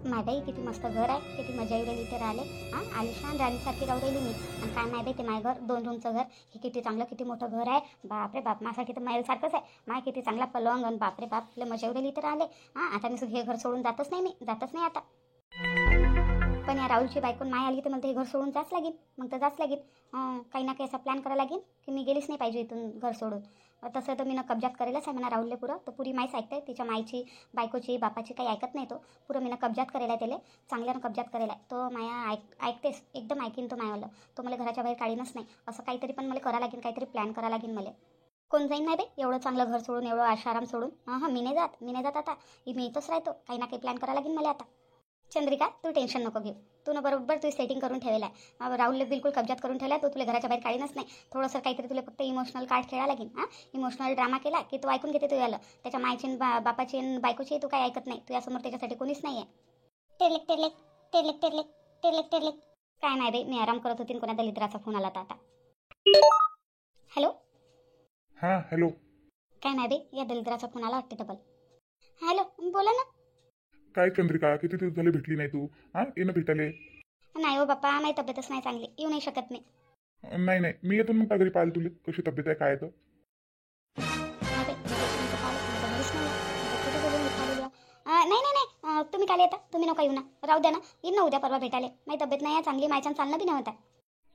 माय बाई किती मस्त घर आहे, किती मजा येऊ राहिली इथे राहिले. हां आलिशान राणीसारखी राहू राहिली मी. आणि काय माय बाई ते माय घर 2 रूमचं घर, हे किती चांगलं किती मोठं घर आहे. बापरे बाप, माझ्यासाठी तर महलसारखंच आहे. माय किती चांगला पलंग आणि बापरे बाप लय मजा येऊ राहिली इथे राहिले. हां आता मी हे घर सोडून जातच नाही, मी जातच नाही आता. पण या राहुलची बायकोन माय आली तर मला ते घर सोडून जाच लागेल. मग तर जाच लागेल. काही ना काही असा प्लॅन करावा लागेल की मी गेलीच नाही पाहिजे इथून घर सोडून. तसं तर मी ना कब्जात करेलच आहे म्हणा राहुलले पुरं. तर पुरी माहीच ऐकते, तिच्या मायची बायकोची बापाची काही ऐकत नाही तो. पुरं मी ना कब्जात करेल आहे त्याला, चांगल्यानं कब्जात करेल आहे तो. माया ऐकतेस, एकदम ऐकीन तो मायावालं. तो मला घराच्या बाहेर काढीनच नाही. असं काहीतरी पण मला करावं लागेल, काहीतरी प्लॅन करावं लागेल मला. कोण जाईन नाही बाई एवढं चांगलं घर सोडून, एवढं आशाराम सोडून. हां मी नाही जात, मी नाही जात आता. मी इथंच राहतो. काही ना काही प्लॅन करावं लागेल मला आता. चंद्रिका तू टेन्शन नको घेऊ. तू ना बरोबर तू सेटिंग करून ठेवला आहे. राहुलने बिलकुल कब्जात करून ठेवला. तो तुला घराच्या बाहेर काढीनच नाही. थोडंसं काहीतरी तुला फक्त इमोशनल कार्ड खेळायला लागेल. हां इमोशनल ड्रामा केला की तू ऐकून घेते. तू याला त्याच्या मायची बापाची बायकोची तू काही ऐकत नाही. तू यासमोर त्याच्यासाठी कोणीच नाही आहे. टेरलेक टेरलेक टेरलेक टेरलेक टेरलेक टेरलेक. काय नाही बाई मी आराम करत होती, कोणा दलिद्राचा फोन आला आता. हॅलो. हां हॅलो. काय नाही बाई या दलिद्राचा फोन आला वाटते डबल. हॅलो बोला ना. काय चंद्रिका, किती दिवस झाले भेटली नाही तू? हां ये ना भेटायले. नाही हो बाप्पा, माझी तब्येतच नाही चांगली, येऊ नाही शकत मी. नाही नाही मी येतो मग घरी पाहायला तुला कशी तब्येत आहे काय आहे तर. नाही नाही नाही तुम्ही काल येता, तुम्ही नका येऊ ना, राहू द्या ना. येईन ना उद्या परवा भेटायला. माझी तब्येत नाही आहे चांगली, माझ्या चालणं बी नाही होता.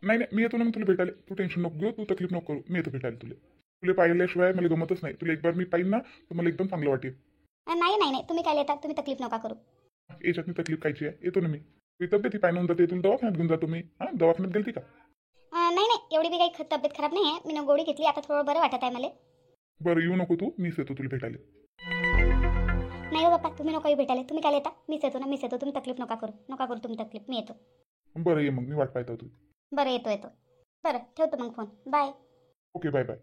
नाही नाही मी येतो ना मग तुला भेटायला. तू टेन्शन नको घेऊ, तू तकलीफ नको करू. मी येतो भेटायला तुला. तुला पाहिल्याशिवाय मला गमतच नाही. तुला एक बार मी पाहिन ना तर मला एकदम चांगलं वाटेल. नाही नाही नाही तुम्ही काल येता, तुम्ही तकलीफ नका करू. याच्यातनी तकलीफ कायची आहे? येतो ना मी. तुझी तब्येत ही पाहिजे जाते, तुला दवाखान्यात घेऊन जातो मी. हां दवाखान्यात गेलती का? नाही नाही एवढी बी काही तब्येत खराब नाही आहे. मी ना गोळी घेतली, आता थोडं बरं वाटत आहे मला. बरं येऊ नको तू, मीच येतो तुला भेटायला. नाही हो बाप्पा तुम्ही नका येऊ भेटायला. तुम्ही काल येता, मीच येतो ना, मीच येतो. तुम्ही तकलीफ नका करू, नका करू तुम्ही तकलीफ. मी येतो. बरं ये मग, मी वाट पाहतो तू. बरं येतो येतो. बरं ठेवतो मग phone. Bye. Okay bye bye.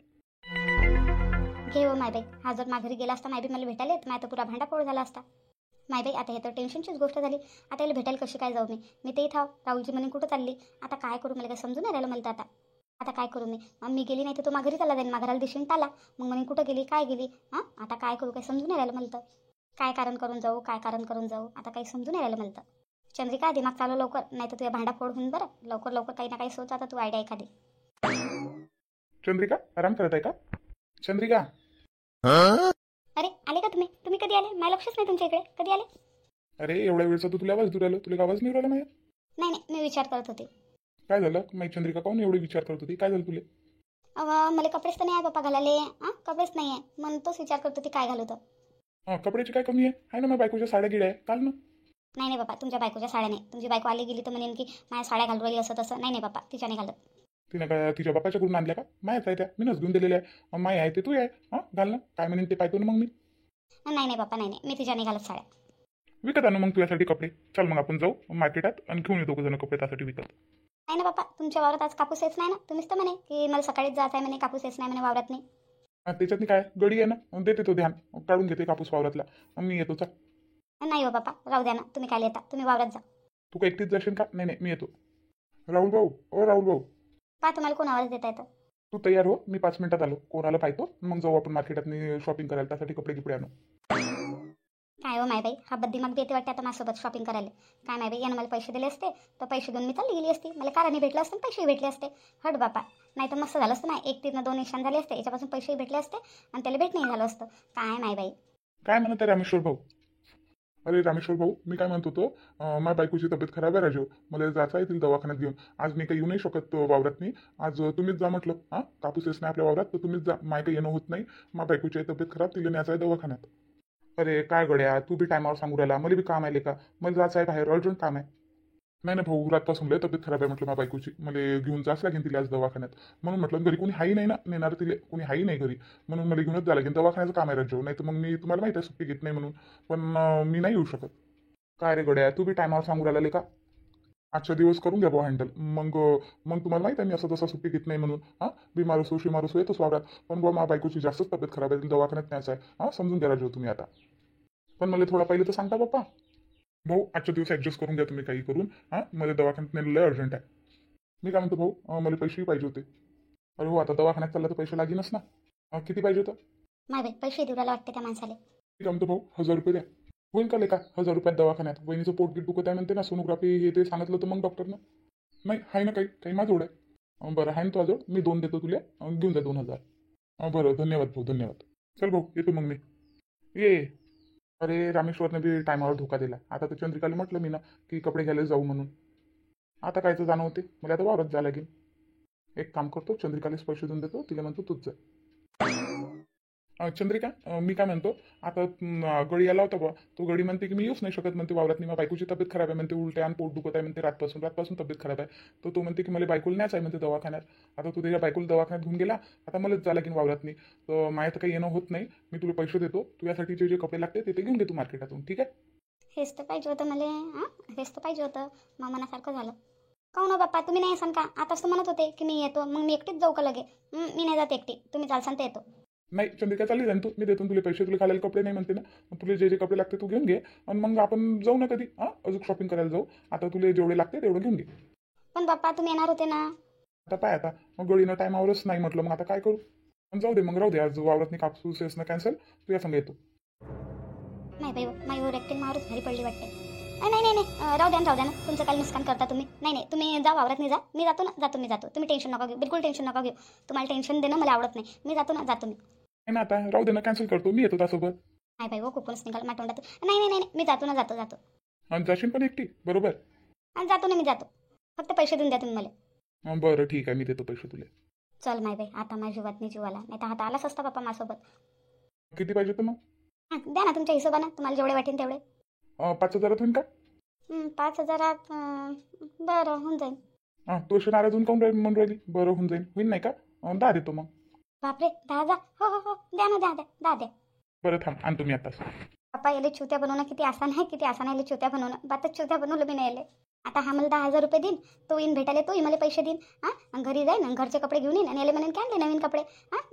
घे हो माय बाई, हा जर माघारी गेला असता माय बी मला भेटायला येत, माझा पुरा भांडाफोड झाला असता. माय बाई आता हे तर टेन्शनचीच गोष्ट झाली. आता याला भेटायला कशी काय जाऊ मी ते इथं राहुलजी म्हणे कुठं चालली. आता काय करू मला काय समजून नाही राहिलं मला तर. आता काय करू मी गेली नाही तर तो माघारी चालला जाईन, माघाराला दिशेने टाला. मग म्हणे कुठं गेली काय गेली. हां आता काय करू काही समजून नाही राहिलं मला तर. काय कारण करून जाऊ, काय कारण करून जाऊ, आता काही समजून नाही राहिलं मला तर. चंद्रिका दिमाग चालू लवकर, नाही तर तुझ्या भांडाफोड होऊन. बरं लवकर लवकर काही ना काही सोच आता तू आयडिया एखादी. चंद्रिका आराम करत आहे का चंद्रिका? अरे आले का तुम्ही? तुम्ही कधी आले? माझं लक्षच नाही तुमच्या इकडे, कधी आले? अरे एवढ्या वेळचा तू तुला आवाज दूर आलो, तुला आवाज नाही राहिला माझ्या? नाही नाही मी विचार करत होते. काय झालं माहिती चंद्रिका, काऊन एवढे विचार करत होती? काय झालं तुला? मला कपडेच तर नाही आहे बाप्पा घालाले. कपडेच नाही आहे म्हणून तोच विचार करत होती काय घालू तर. हां कपड्याची काय कमी आहे ना, माझ्या बायकोच्या साड्या गिड्या आहे काल ना. नाही नाही बाप्पा तुमच्या बायकोच्या साड्या नाही. तुमची बायको आली गेली तर म्हणेन की माझ्या साड्या घालू राहिली असं तसं. नाही नाही बाप्पा तिच्या नाही घालत. तिने काय तिच्या बापाच्या कडून आणल्या का? माहीत आहे त्या मीनच घेऊन दिलेल्या आहे. माय आहे ते तू आहे. हां घाल ना, काय म्हणेन ते पाहतो ना मग मी. नाही नाही बाप्पा नाही नाही मी तिच्या नाही घालत साड्या. विकत आणू मग तुझ्यासाठी कपडे. चल मग आपण जाऊ मार्केटात आणि घेऊन येतो जण कपडे त्यासाठी विकत. नाही ना बाप्पा तुमच्या वावरात आज कापूस येच नाही ना. तुम्हीच तर म्हणे की मला सकाळीच जायचं आहे म्हणे, कापूस येच नाही म्हणे वावरात नाही. त्याच्यातनी काय गडी आहे ना, देते तो ध्यान काढून घेते कापूस वावरातला. मी येतो चल. नाही हो बाप्पा राहू द्या ना, तुम्ही काय येता, तुम्ही वावरात जा. तू काय एकटीच जाशील का? नाही नाही मी येतो. राहुल भाऊ ओ राहुल भाऊ. पहा तुम्हाला कोण आवाज देता येतं. तू तयार हो, मी 5 मिनिटात आलो. कोणाला पाहतो मग जाऊ आपण मार्केटात शॉपिंग करायला, त्यासाठी कपडे गिपडे आणू. काय हो माय बाई हा बद्दी मग देते वाटते आता माझ्यासोबत शॉपिंग करायला. काय माय बाई यानं मला पैसे दिले असते तर पैसे देऊन मी चालली गेली असती. मला कारणे भेटलं असतं, पैसेही भेटले असते. हट बापा, नाही तर मस्त झालं असतं. नाही 1 3 2 निशाण झाले असते, याच्यापासून पैसेही भेटले असते आणि त्याला भेट नाही झालं असतं. काय माय बाई. काय म्हणत आहे रामेश्वर भाऊ? अरे रामेश्वर भाऊ मी काय म्हणत होतो, माझ्या बायकोची तब्येत खराब आहे राजू. मला जायचं आहे तिला दवाखान्यात घेऊन. आज मी काही येऊ नाही शकत वावरात नाही. आज तुम्हीच जा म्हटलं. हां कापूस येस नाही आपल्या वावरात तर तुम्हीच जा. माय काही येणं होत नाही. माझ्या बायकोची तब्येत खराब, तिला न्यायचं आहे दवाखान्यात. अरे काय गड्या, तू बी टायमावर सांगू राहिला. मला बी काम आहे का? मला जायचं आहे बाहेर, अर्जंट काम आहे. नाही ना भाऊ, रातपासून लय तब्येत खराब आहे म्हटलं माझ्या बायकोची. मला घेऊन जाच लागेल तिला आज दवाखान्यात. म्हणून म्हटलं घरी कोणी हाही नाही ना नेणार तिला, कोणी हाही नाही घरी. म्हणून मला घेऊनच जायला लागेल. दवाखान्याचं काम आहे राजू. नाही तर मग मी तुम्हाला माहिती आहे सुट्टी घेत नाही म्हणून. पण मी नाही येऊ शकत. काय रे गड्या, तू बी टायमावर सांगू राहिला का? आजच्या दिवस करून घ्या भाऊ हँडल. मग तुम्हाला माहिती आहे मी असं तसं सुट्टी घेत नाही म्हणून. हां बिमार असो शिमार असो येतोच वावरात. पण बुवा माझ्या बायकोची जास्तच तब्येत खराब आहे, तिला दवाखान्यात न्यायचं आहे. हां समजून घ्या राजू तुम्ही आता. पण मला थोडा पहिले तर सांगता बाप्पा. भाऊ आजच्या दिवस ॲडजस्ट करून घ्या तुम्ही काही करून. हां मला दवाखान्यात नेलं लय अर्जंट आहे. मी काय म्हणतो भाऊ, मला पैसेही पाहिजे होते. अरे हो आता दवाखान्यात चालला तर पैसे लागेनच ना. किती पाहिजे होतं? माय बाई पैसे देऊ राहिला वाटते त्या माणसाला. मी काय म्हणतो भाऊ 1000 रुपये द्या. होईल का लेका 1000 रुपयात दवाखान्यात? वहिनीचं पोटगीट दुखत आहे म्हणते ना, सोनोग्राफी हे ते सांगितलं होतं मग डॉक्टरनं. नाही आहे ना काही माझ्याजवळ आहे. बरं आहे ना तुझ्याजवळ, मी 2 देतो तुला, घेऊन जा 2000. बरं, धन्यवाद भाऊ, धन्यवाद. चल भाऊ, येतो मग मी. ये. अरे रामेश्वरनं बी टायमावर धोका दिला. आता तर चंद्रिकाला म्हटलं मी ना की कपडे घ्यायला जाऊ म्हणून. आता कायचं जाणं होते, मला आता वावरात जायला लागेल. एक काम करतो, चंद्रिकालाच पैसे देऊन देतो, तिला म्हणतो तूच जा. चंद्रिका, मी काय म्हणतो, आता गडी आला होता बा, तो गडी म्हणते की मी येऊच नाही शकत म्हणते वावरात. माझ्या बायकोची तब्येत खराब आहे म्हणते, उलट्या आणि पोट दुखत आहे म्हणते, रातपासून तब्येत खराब आहे. तर तो म्हणते की मला बायकोला न्यायच आहे म्हणते दवाखान्यात. आता तू त्याच्या बायकोला दवाखान्यात घेऊन गेला, आता मलाच जा लागेल वावरात. तर माझ्या तर काही येणं होत नाही. मी तुला पैसे देतो, तू यासाठी जे कपडे लागते ते घेऊन घे तू मार्केटातून, ठीक आहे? हेच तर पाहिजे होतं मला. हेच तर पाहिजे होतं. मग मनासारखं झालं. काहून हो बाप्पा, तुम्ही नाही येसान का? आताच तर म्हणत होते की मी येतो, मग मी एकटीच जाऊ का लगे? मी नाही जात एकटी, तुम्ही चालसान तर येतो. नाही चंद्रिका, चालली जाईन तू, मी देतो तुला पैसे. तुला घालायला कपडे नाही म्हणते ना, मग तुला जे कपडे लागते तू घेऊन घे, आणि मग आपण जाऊ ना कधी अजून शॉपिंग करायला जाऊ. आता तुला जेवढे लागते तेवढं घेऊन घे. पण बाप्पा तुम्ही येणार होते ना. आता पाय, आता मग गडीनं टायमावरच नाही म्हटलं, मग आता काय करू? पण जाऊ दे, मग राहू दे. आज वावरातनी कापूस येसनं कॅन्सल, तू या संग येतो. नाही बाई, माझ्यावर एकटी मारूच भारी पडली वाटते. नाही, राहू द्या ना. तुमचं काही नुकसान करता तुम्ही. नाही, तुम्ही जा वावरात, नाही जा. मी जातो. तुम्ही टेन्शन नका घेऊ, बिलकुल टेन्शन नका घेऊ. तुम्हाला टेन्शन देणं मला आवडत नाही. मी जातो मी. नाही ना, आता राहू दे ना, कॅन्सल करतो, मी येतो त्यासोबत. नाही बाई, खूपच निघाल माझ्या तोंडात. नाही, मी जातो. आणि जाशील पण एकटी, बरोबर? आणि जातो. फक्त पैसे देऊन द्या तुम्ही मला. बरं ठीक आहे, मी देतो पैसे तुला. चल माय बाई, आता माझ्या जीवात मी जीवाला, नाही तर आता आलाच असता बाप्पा माझ्यासोबत. किती पाहिजे तर मग? द्या ना तुमच्या हिशोबानं, तुम्हाला जेवढे वाटेल तेवढे. 5000 होईल का? 5000 बरं होऊन जाईल. तू अशी नाराज होऊन काऊन म्हणून राहिली? बरं होऊन जाईल, होईल नाही का? 10 देतो मग. बापरे, 10,000? हो, द्या ना, द्या. बरं थांब, आणतो मी आताच. पप्पा, याला चुत्या बनवणं किती आसान आहे, याला चुत्या बनवणं. बातच चुत्या बनवलं मी नाही याले. आता हा मला 10,000 रुपये देईन, तो येईन भेटायला, तोही मला पैसे देईन. आणि घरी जाईन आणि घरचे कपडे घेऊन येईन, आणि याला म्हणेन की आणले नवीन कपडे.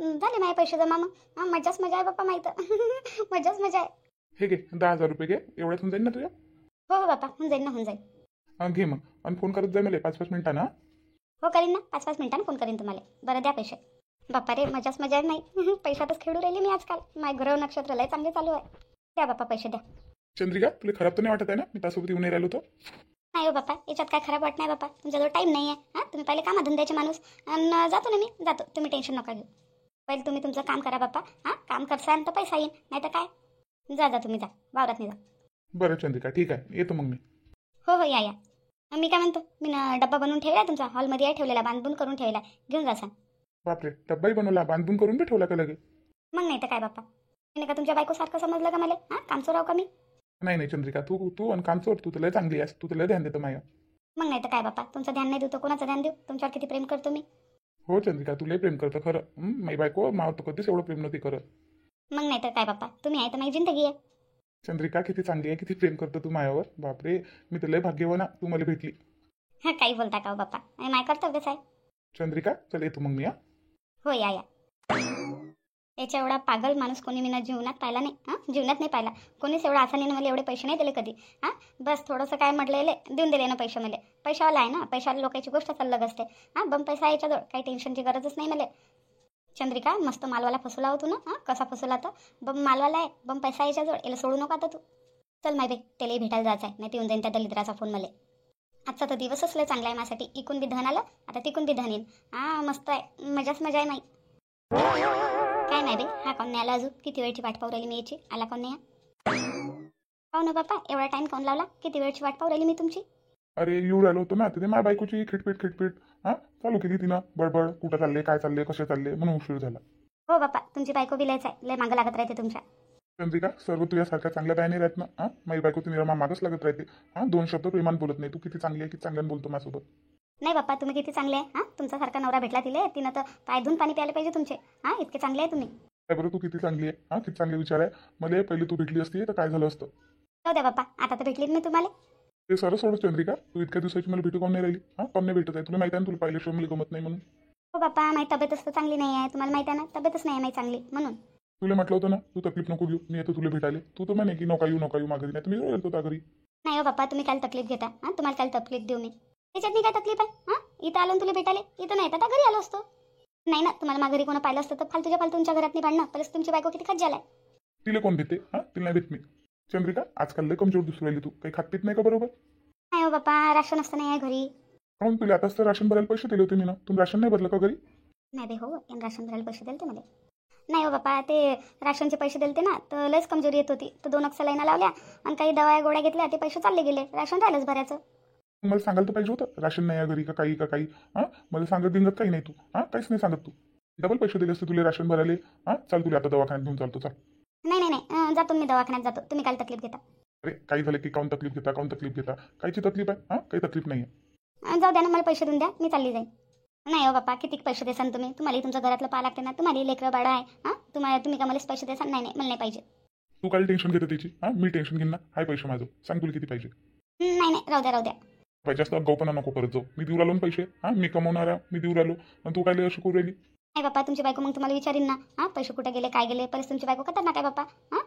झाले माझे पैसे जमा. मग मजाच मजा आहे बाप्पा, माहीत. मजाच मजा आहे. हे घे, 10,000 रुपये घे, एवढ्यात होऊन जाईल ना तुझ्या? हो बाप्पा, होऊन जाईल. घे मग, आणि फोन करत जाय मला 5-5 मिनिटांना. हो करीन ना, 5-5 मिनिटांनी फोन करीन तुम्हाला. बरं द्या पैसे. बाप्पा रे, मजाच मजा आहे. नाही पैशातच खेळू राहिली मी आजकाल. माझे ग्रह नक्षत्र लय चांगले चालू आहे. द्या बाप्पा पैसे द्या. चंद्रिका, तुला खराब तर नाही वाटत आहे ना मी त्यासोबत येऊन राहिलो होतो? नाही हो बाप्पा, याच्यात काय खराब वाटत नाही बाप्पा. तुमच्याजवळ टाईम नाही आहे. तुम्ही पहिले कामाधंद्याचे माणूस, आणि जातो ना मी, जातो. तुम्ही टेन्शन नका घेऊ. पहिले तुम्ही तुमचं काम करा बाप्पा. काम करसाल तर पैसा येईल, नाही तर काय. जा तुम्ही, जा वावरात नाही जा. बरं चंद्रिका, ठीक आहे, येतो मग मी. हो या. मी काय म्हणतो, मी ना डब्बा बनवून ठेवला तुमचा हॉलमध्ये आहे ठेवलेला, बांधून करून ठेवला, घेऊन जा सांग. बापरे, डब्बाही बनवला, बांधून करून बी ठेवला का लगे? मग नाही तर काय बाप्पा, नाही का तुमच्या बायकोसारखं समजलं का मला? कामचोर राव का मी? नाही चंद्रिका, तू आणि कामचोर, तू तर लय चांगली आहेस, तू तर लय ध्यान देतो माया. मग नाही तर काय बाप्पा, तुमचं ध्यान नाही देऊ तर कोणाचं ध्यान देऊ? तुमच्यावर किती प्रेम करतो मी. हो चंद्रिका, तू लय प्रेम करतो खरं. माझी बायको माव तर कधीच एवढं प्रेम नव्हती करत. मग नाही तर काय बाप्पा, तुम्ही आहे तर माझी जिंदगी आहे. चंद्रिका, किती चांगली आहे, किती प्रेम करतो तू मायावर. बापरे, मी तर लय भाग्यवान आहे, तू मला भेटली. काही बोलता का हो बाप्पा, माय कर्तव्यच आहे. चंद्रिका, चल येतो मग मी. हो या. याच्या एवढा पागल माणूस कोणी मी जीवनात पाहिला नाही. जीवनात नाही पाहिला कोणीच एवढा आसानीने मला एवढे पैसे नाही दिले कधी. बस थोडंसं काय म्हटलेले देऊन दिले ना पैसे मला. पैशावाला आहे ना, पैशावाला लोकांची गोष्ट अलग असते. बम पैसा याच्याजवळ, काही टेन्शनची गरजच नाही मला. चंद्रिका, मस्त मालवाला फसवला होतो ना. कसा फसवला तर? बम मालवाला आहे, बम पैसा याच्याजवळ, याला सोडू नका आता तू. चल माय बाई, त्यालाही भेटायला जायचं आहे, नाही ते येऊन जाईन त्या दलिद्राचा फोन मला. आजचा तर दिवसच लय चांगला आहे माझ्यासाठी. इकून बी धन आलं, आता तिकून बी धन येईल. मस्त आहे, मजाच मजा आहे माई. काय नाही बाई, हा कोण नाही आला अजून? किती वेळची वाट पाहू राहिली मी याची, आला कोण नाही? पाहू ना बाप्पा, एवढा टाइम कोण लावला? किती वेळची वाट पाहू राहिली मी तुमची. अरे येऊ राहिलो होतो ना, तिथे माझ्या बायकोची खिटपीट चालू केली तिनं. बडबड, कुठं चालले, काय चालले, कसे चालले, म्हणून उशीर झाला. हो बाप्पा, तुमची बायको बी लयच आहे, लय मागं लागत राहते तुमच्या. चंद्रिका, सर्व तुझ्यासारख्या चांगल्या बाया नाही राहत ना. माझी बायको ती निरमा मागच लागत राहते. 2 शब्द प्रेमान बोलत नाही. तू किती चांगली आहे, किती चांगल्यानं बोलतो माझ्यासोबत. नाही बाप्पा, तुम्ही किती चांगले आहे. तुमच्यासारखा नवरा भेटला तिले, तिनं तर पाय धुवून पाणी प्यायला पाहिजे तुमचे. इतके चांगले आहे तुम्ही. काय बरं, तू किती चांगली आहे. किती चांगले विचार आहे. मला पहिले तू भेटली असती तर काय झालं असतं. जाऊ द्या बाप्पा, आता तर भेटलीत मी तुम्हाला. ते सरळ सोडत चंद्रिका, तू इतक्या दिवसाची मला भेटू कोण नाही राहिली. कोण नाही भेटत आहे. तुला माहिती आहे ना, तुला पाहिल्याशिवाय मला गमत नाही म्हणून. हो बाप्पा, माझी तब्येतच तर चांगली नाही आहे, तुम्हाला माहिती आहे ना, तब्येतच नाही आहे माझी चांगली म्हणून. तुला म्हटलं होतं ना, तू तकलीफ नको घेऊ, मी येतो तुला भेटायला. तू तर म्हणे की नका येऊ माघारी. नाही तर मी येतो त्या घरी. नाही हो बाप्पा, तुम्ही काय तकलीफ घेता. तुम्हाला काय तकलीफ देऊ मी? त्याच्यात काय तकलीफ आहे? इथं आलो तुला भेटायला, इथं नाही तर घरी आलो असतो. नाही ना, तुम्हाला माघारी कोणा पाहिलं असतं तर फालतूच्या फालतू तुमच्या घरात नाही भांडणं. परत तुमची बायको किती खत झालाय. तिला कोण भेटते? तिला नाही भेट मी. चंद्रिका आजकाल लय कमजोर दिसू राहिली तू. काही खात पित नाही का बरोबर? नाही हो बाप्पा, राशन असतं नाही आहे घरी. काहून तुला आताच तर राशन भरायला पैसे दिले होते मी ना. तुम्ही राशन नाही भरलं का घरी? नाही बे हो, यानं राशन भरायला पैसे दिले ते मला. नाही हो बाप्पा, ते राशनचे पैसे दिले ना तर लयच कमजोरी येत होती. तर 2 सलाईना लावल्या आणि काही दवा गोळ्या घेतल्या, ते पैसे चालले गेले. राशन राहिलंच भरायचं. मला सांगायला तर पाहिजे होतं राशन नाही आहे घरी का काही. हां मला सांगत दिंगत काही नाही तू. हां काहीच नाही सांगत तू. डबल पैसे दिले असते तुला राशन भरायला. हां चाल तुला आता दवाखान्यात घेऊन चालतो चाल. नाही नाही नाही, जातो मी दवाखान्यात जातो. तुम्ही काय तकलीफ घेता? अरे काही झालं की काऊन तकलीफ घेता कायची तकलीफ आहे? हां काही तकलीफ नाही आहे. जाऊ द्या ना, मला पैसे देऊन द्या, मी चालली जाईन. नाही हो बाप्पा, किती पैसे देसान तुम्ही? तुम्हाला तुमच्या घरातलं पाहा लागते ना, तुम्हाला लेकरं बाळा आहे. तुम्ही का मलाच पैसे देसान? नाही नाही, मला नाही पाहिजे. तू काय टेन्शन घेते त्याची? हां मी टेन्शन घेईन ना. हाय पैसे माझं. सांग तुला किती पाहिजे? नाही नाही, राहू द्या राहू द्या. पाहिजे असतं गौपणा नको परत जाऊ. मी देऊ राहिलो ना पैसे. हां मी कमवणारा मी देऊ राहिलो. आणि तू काय अशी करू राहिली? नाही बाप्पा, तुमची बायको मग तुम्हाला विचारीन ना, पैसे कुठे गेले काय गेले. पहिलेच तुमची बायको खतरनाक आहे बाप्पा.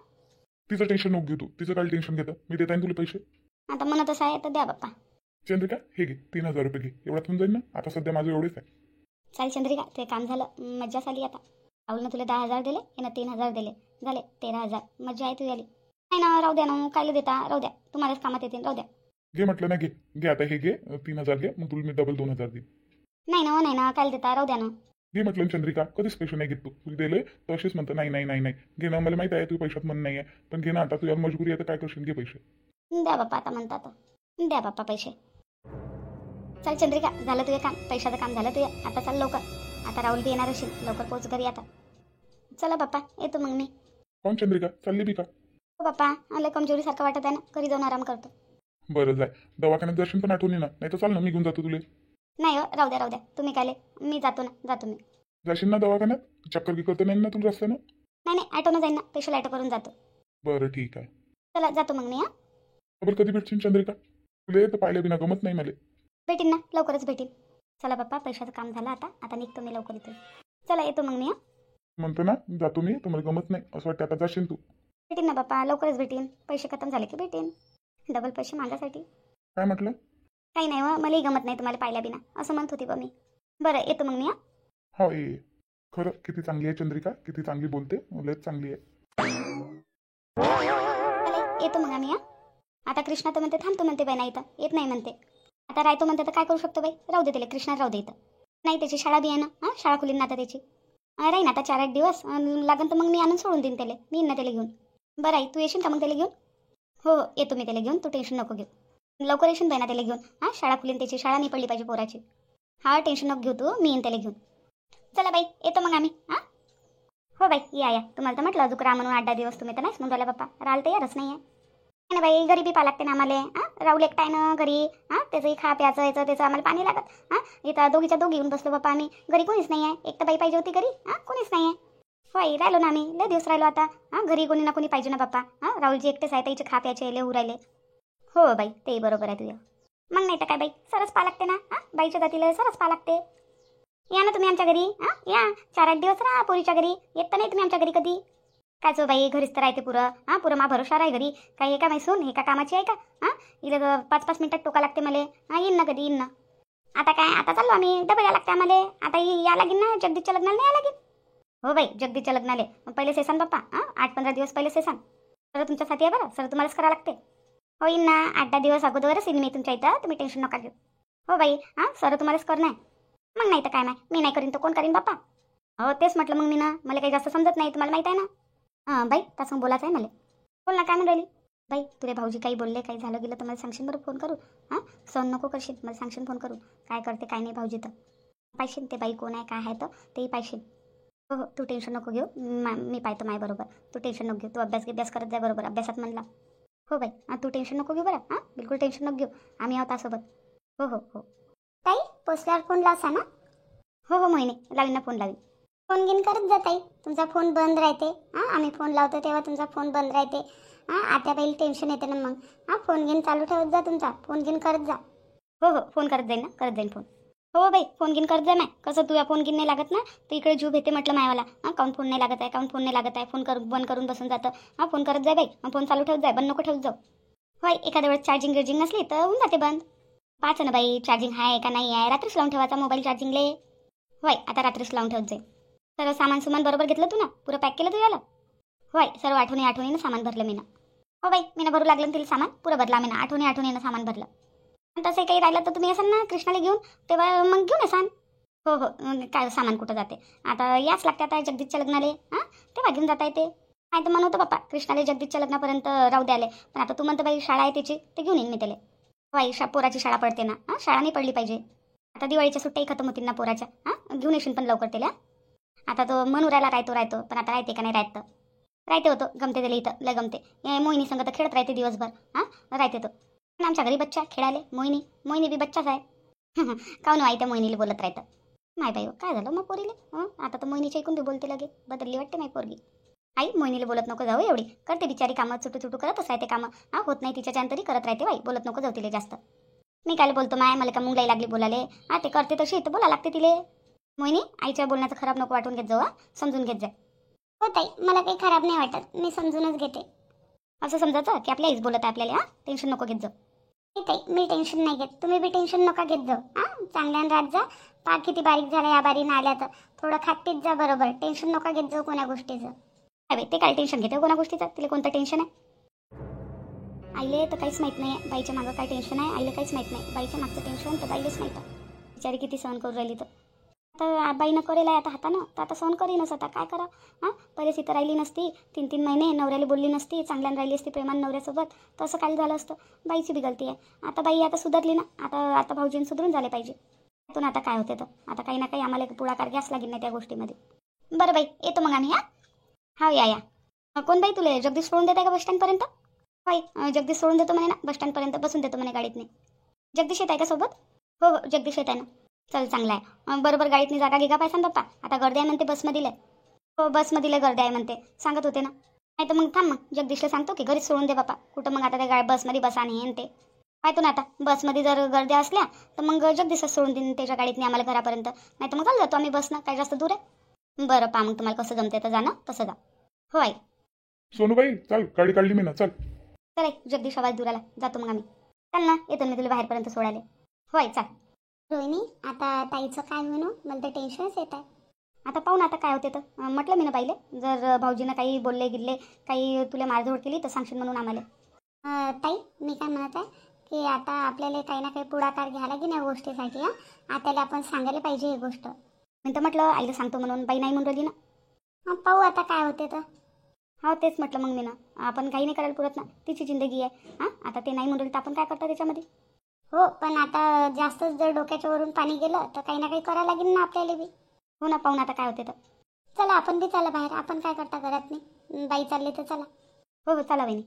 तिचं टेन्शन नको घेऊ तू. तिचं काय टेन्शन घेतं? मी देता येईन तुला पैसे. आता म्हणत असं आहे तर द्या बाप्पा. चंद्रिका हे घे 3,000 रुपये घे. एवढ्यात होऊन जाईल ना. आता सध्या माझं एवढेच आहे. चालेल चंद्रिका, ते काम झालं. मज्जा झाली आता. राहुलनं तुला 10,000 दिले, यानं 3,000 दिले, झाले 13,000. मज्जा आहे तुझी आली. नाही ना, राहू द्या ना, कायला देता, राहू द्या. तुम्हालाच कामात येतील, राहू द्या. घे म्हटलं ना घे. घे आता हे घे 3,000 घे. मग तुला मी डबल 2,000 देईन. नाही ना, कायला देता, राहू द्या ना. घे म्हटलं ना चंद्रिका. कधीच पैसे नाही घेत तू. तुला दिले तर असेच म्हणतं नाही नाही नाही नाही. घे ना. मला माहिती आहे तू पैशात मन नाही आहे. पण घे ना आता तुझ्यावर मजबुरी आहे तर काय करशील. घे पैसे. द्या बाप्पा, आता म्हणतात द्या बाप्पा पैसे. चल चंद्रिका, झालं तुझे काम. पैशाचं काम झालं तुझे. आता चल लवकर. आता राहुल बी येणार असेल. लवकर पोहोच घरी आता. चला बाप्पा, येतो मग मी. कोण चंद्रिका चालली बी का? हो बाप्पा, मला कमजोरीसारखं वाटत आहे ना, घरी जाऊन आराम करतो. बरं जाय. दवाखान्यात दर्शन पण आठवणी ना. नाही तर चाल ना मी घेऊन जातो तुले. नाही हो, राहू द्या. तुम्ही काय मी जातो मी. जाशील ना दवाखान्यात? चक्कर की करता नाही ना तुला रस्त्यानं? नाही ॲटोनं जाईन ना, स्पेशल ॲटो करून जातो. बरं ठीक आहे. चला जातो मग मी. खबर कधी भेटशील चंद्रिका? तुला तर पाहिल्या बिना गमत नाही मला. भेटीन ना, लवकरच भेटीन. चला बाप्पा, पैशाचं काम झालं आता निघतो मी लवकर इथून. चला येतो मग मी. म्हणतो ना जातो मी. तुम्हाला गमत नाही असं वाटतं. आता जाशील तू. भेटीन ना बाप्पा, लवकरच भेटीन. पैसे खतम झाले की भेटीन. डबल पैसे माझ्यासाठी. काय म्हटलं? काही नाही हो, मलाही गमत नाही तुम्हाला पाहिल्या बिना, असं म्हणत होती बा मी. बरं येतो मग मी. हो ये. खरं किती चांगली आहे चंद्रिका. किती चांगली बोलते. लयच चांगली आहे. चला येतो मग आम्ही. आता कृष्णा तर म्हणते थांबतो म्हणते बाई, नाही तर येत नाही म्हणते. आता राहतो म्हणते तर काय करू शकतो बाई. राहू दे त्याला, कृष्णा राहू दे इथं. नाही त्याची शाळा बी आहे ना. शाळा खुलीन ना आता त्याची. राहीन आता 4-8 दिवस. लागन तर मग मी आणून सोडून देईन त्याला. मी येईन ना त्याला घेऊन. बरं आई, तू येशील का मग त्याला घेऊन? हो येतो मी त्याला घेऊन. तू टेन्शन नको घेऊ. लवकर येशील बाई ना त्याला घेऊन. शाळा खुलीन त्याची. शाळा नाही पडली पाहिजे पोराची. टेन्शन नको घेऊ तू. मी येईन त्याला घेऊन. चला बाई येतो मग आम्ही. हो बाई या. तुम्हाला तर म्हटलं अजून राहा म्हणून 8-10 दिवस. तुम्ही तर नाहीच म्हणून राहिला बाप्पा. राहाल तर यारच नाही आहे ना बाई. घरी बी पा लागते ना आम्हाला. राहुल एकटा आहे ना घरी. त्याचंही खा प्यायचं याचं त्याचं आम्हाला पाणी लागत. इथं दोघीच्या दोघी येऊन बसलो बाप्पा आम्ही. घरी कोणीच नाही आहे. एक तर बाई पाहिजे होती घरी. कोणीच नाही आहे. होय राहिलो ना आम्ही. लय दिवस राहिलो आता. घरी कोणी ना कोणी पाहिजे ना बाप्पा. राहुलजी एकटेच आहे. त्याचे खा प्यायचे लय राहिले. हो बाई तेही बरोबर आहे तुझं. मग नाही तर काय बाई, सरस पा लागते ना. बाईच्या जातीला सरस पा लागते. या ना तुम्ही आमच्या घरी. या 4-8 दिवस राहा पोरीच्या घरी. येत तर नाही तुम्ही आमच्या घरी कधी. कायचो बाई, घरीच तर राहते पुरं. पुरं मा भरोसा आहे घरी. काही हे का मैसून हे का कामाची आहे का? इथं 5-5 मिनिटात टोका लागते मला. येईन ना कधी येईन ना. आता काय, आता चाललो आम्ही. डबल या लागते आम्हाला. आता या लागेल ना जगदीशच्या लग्नाला. नाही या लागेल. हो बाई जगदीशच्या लग्नाले पहिले सेसान बाप्पा. 8-15 दिवस पहिले सेसान. सर तुमच्यासाठी आहे बरं. सर तुम्हालाच करावं लागते. होईन ना 8-10 दिवस अगोदरच येईन मी तुमच्या इथं. तुम्ही टेन्शन नका घेऊ. हो बाई सर तुम्हालाच करणार. मग नाही तर काय नाही. मी नाही करीन तर कोण करीन बाप्पा. हो तेच म्हटलं मग मी ना. मला काही जास्त समजत नाही. तुम्हाला माहीत आहे ना. बाई तसं बोलायचं आहे मला. बोल ना काय म्हणून राहिली. बाई तुले भाऊजी काही बोलले काही झालं गेलं तर मला सांगशील बरं फोन करून. सहन नको करशील. मला सांगशील फोन करून काय करते काय नाही भाऊजी तर. पाहिशील ते बाई कोण आहे काय आहे तर तेही पाहिशील. हो तू टेन्शन नको घेऊ. मी पाहतो माय बरोबर. तू टेन्शन नको घेऊ. तू अभ्यास करत जा बरोबर. अभ्यासात म्हणला. हो बाई तू टेन्शन नको घेऊ बरं. बिलकुल टेन्शन नको घेऊ. आम्ही आहोत सोबत. हो ताई पोचल्यावर फोन लावसा ना. हो मोहिनी लावीन ना. फोन लावीन. फोन घेऊन करत जा ताई. तुमचा फोन बंद राहते. आम्ही फोन लावतो तेव्हा तुमचा फोन बंद राहते. आता बाईला टेन्शन येते ना मग. फोन घेऊन चालू ठेवत जा तुमचा. फोन घेऊन करत जा. हो फोन करत जाईन ना. करत जाईन फोन. हो बाई फोन घेऊन करत जा. नाही कसं तुझ्या फोन घेऊन नाही लागत ना तर इकडे जीव भेटे म्हटलं मायवाला. काऊन फोन नाही लागत आहे. काऊन फोन नाही लागत आहे. फोन बंद करून बसून जातं. फोन करत जाय बाई. फोन चालू ठेवत जाय. बंद नको ठेवत जाऊ. होय एखाद्या वेळेस चार्जिंग नसली तर होऊन जाते बंद. पाच ना बाई चार्जिंग आहे का नाही आहे. रात्रीच लावून ठेवायचा मोबाईल चार्जिंगले. होय आता रात्रीच लावून ठेवत जाईल. सर्व सामान बरोबर घेतलं तू ना. पुरं पॅक केलं तू याला. होय सर्व आठवणीनं सामान भरलं मी ना. हो बाई मी भरू लागलं ना तिला सामान पुरं भरला मी ना आठवणीनं सामान भरलं. आणि तसंही काही राहिलं तर तुम्ही असाल ना कृष्णाला घेऊन तेव्हा मग घेऊन असाल. हो हो काय सामान कुठं जाते आता याच लागते आता जगदीशच्या लग्नाले हां तेव्हा घेऊन जाता येते. नाही तर म्हणतो बाप्पा कृष्णाला जगदीशच्या लग्नापर्यंत राहू द्याले पण आता तू म्हणतो बाई शाळा आहे त्याची ते घेऊन येईन मी त्याला. बाई पोराची शाळा पडते ना हां शाळा नाही पडली पाहिजे. आता दिवाळीच्या सुट्ट्याही खतम होतील ना पोराच्या हां घेऊन येशील पण लवकर त्याला. आता तो मनोरायला राहतो पण आता राहते का नाही राहत राहते होतो गमते त्याला इथं लय गमते. मोहिनी संग तर खेळत राहते दिवसभर हां राहते तो. पण आमच्या घरी बच्चा खेळाले मोहिनी बी बच्चाच आहे. काऊन आई त्या मोहिनीला बोलत राहतं. नाही बाई काय झालं मग पोरीले आता तर मोहिनीच्या ऐकून बी बोलते लगे बदलली वाटते नाही पोरगी. आई मोहिनीला बोलत नको जाऊ एवढी करते बिचारी कामं चुटू करतच राहते कामं होत नाही तिच्या तरी करत राहते बाई बोलत नको जाऊ तिले जास्त. मी काय बोलतो माय मला का मुंगलाई लागली बोलाले ते करते तशी तर बोला लागते तिले. मोहिनी आईच्या बोलण्याचं खराब नको वाटून घेत जाऊ समजून घेत जाय. हो ताई मला काही खराब नाही वाटत मी समजूनच घेते. असं समजायचं की आपल्या आईच बोलत आहे आपल्याला टेन्शन नको घेत जाऊ. ताई मी टेन्शन नाही घेत तुम्ही बी टेन्शन नका घेत जाऊ चांगल्यानं राहत जा. पाक किती बारीक झाला या बारीनं आल्या तर थोडं खात पीत जा बरोबर टेन्शन नका घेत जाऊ कोण्या गोष्टीचं. अरे ते काय टेन्शन घेते कोणा गोष्टीचं तिला कोणतं टेन्शन आहे. आईले तर काहीच माहीत नाही आहे बाईच्या मागं काय टेन्शन आहे आईला काहीच माहीत नाही बाईच्या मागचं टेन्शन तर बाईलाच माहीत आहे. बिचारी किती सहन करून राहिली तर आता बाईनं करेल आहे आता हातानं तर आता सहन करीनच आता काय करा पहिले सीता राहिली नसती 3 महिने नवऱ्याला बोलली नसती चांगल्यानं राहिली असती प्रेमान नवऱ्यासोबत तर असं काय झालं असतं. बाईची बी गलती आहे आता बाई आता सुधारली ना आता भाऊजींनी सुधरून झाले पाहिजे. त्यातून आता काय होते तर आता काही ना काही आम्हाला पुढाकार घ्यास लागेल ना त्या गोष्टीमध्ये. बरं बाई येतो मग आम्ही हा या कोण बाई तुला जगदीश सोडून देत आहे का बसस्टँडपर्यंत. बाई जगदीश सोडून देतो म्हणे ना बसस्टँडपर्यंत बसून देतो म्हणे गाडीतने. जगदीश येत आहे का सोबत. हो जगदीश येत आहे ना. चल चांगला आहे बरोबर गाडीतनी जागा गिगा पाहिजे ना बाप्पा आता गर्दी आहे म्हणते बसमधील. हो बसमधील गर्दी आहे म्हणते सांगत होते ना. नाही तर मग थांब मग जगदीशला सांगतो की घरीच सोडून दे बाप्पा कुठं मग आता त्या बसमध्ये बसा नाही ते पाहतो ना आता बसमध्ये जर गर्दी असल्या तर मग जगदीशच सोडून देईन त्याच्या गाडीतनी आम्हाला घरापर्यंत नाही तर मग चालू जातो आम्ही बसनं काय जास्त दूर आहे. बरं पा मग तुम्हाला कसं जमते तर जाणं तसं जा. हो आई. सोनूबाई चल गाडी काढली मी ना चल. चल जगदीश आवाज दूराला जातो मग आम्ही. चल ना येतो मी तुला बाहेरपर्यंत सोडायला. हो आई चाल. रोहिणी आता ताईचं काय म्हणू मला तर टेन्शनच येत आहे. आता पाहू ना आता काय होते तर म्हटलं मी ना पाहिले जर भाऊजीनं काही बोलले गिल्ले काही तुला मारझोड केली तर सांगशील म्हणून आम्हाला. ताई मी काय म्हणत आहे की आता आपल्याला काही ना काही पुढाकार घ्यायला की नाही गोष्टीसाठी आत्याला आपण सांगायला पाहिजे ही गोष्ट. मी तर म्हटलं आईला सांगतो म्हणून बाई नाही म्हणून राहिली ना. पाहू आता काय होते तर. हो तेच म्हटलं मग मी ना आपण काही नाही करायला पुरत ना तिची जिंदगी आहे आता ते नाही म्हणून तर आपण काय करतो त्याच्यामध्ये. हो पण आता जास्तच जर डोक्याच्या वरून पाणी गेलं तर काही ना काही करायला लागेल ना आपल्याला बी. हो ना पाहून आता काय होते तर. चला आपण बी चला बाहेर आपण काय करता घरात नाही बाई चालले तर चला. हो चला वहिनी.